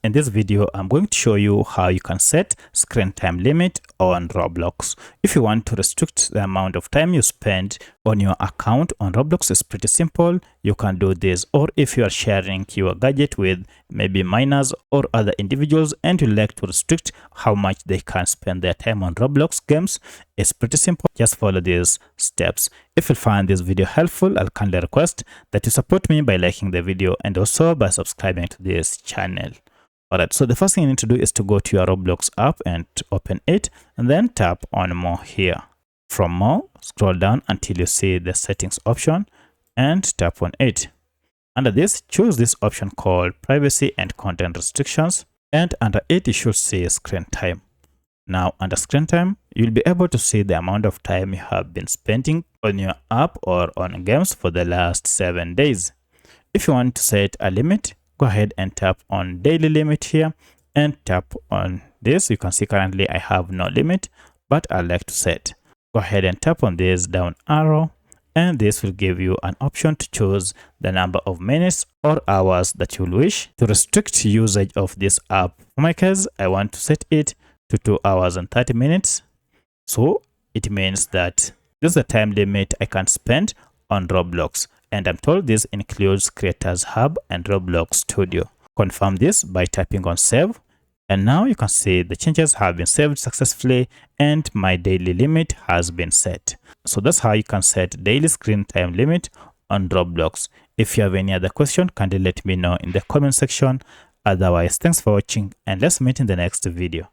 In this video, I'm going to show you how you can set screen time limit on Roblox. If you want to restrict the amount of time you spend on your account on Roblox, it's pretty simple. You can do this. Or if you are sharing your gadget with maybe minors or other individuals and you like to restrict how much they can spend their time on Roblox games, it's pretty simple. Just follow these steps. If you find this video helpful, I'll kindly request that you support me by liking the video and also by subscribing to this channel. Alright, so the first thing you need to do is to go to your Roblox app and open it and then tap on more here. From more, scroll down until you see the settings option and tap on it. Under this, choose this option called privacy and content restrictions, and under it you should see screen time. Now under screen time, you'll be able to see the amount of time you have been spending on your app or on games for the last 7 days. If you want to set a limit, go ahead and tap on daily limit here and tap on this. You can see currently I have no limit, but I like to set. Go ahead and tap on this down arrow, and this will give you an option to choose the number of minutes or hours that you wish to restrict usage of this app. For my case, I want to set it to 2 hours and 30 minutes. So it means that this is the time limit I can spend on Roblox. And I'm told this includes Creators Hub and Roblox Studio. Confirm this by tapping on save. And now you can see the changes have been saved successfully and my daily limit has been set. So that's how you can set daily screen time limit on Roblox. If you have any other question, kindly let me know in the comment section. Otherwise, thanks for watching and let's meet in the next video.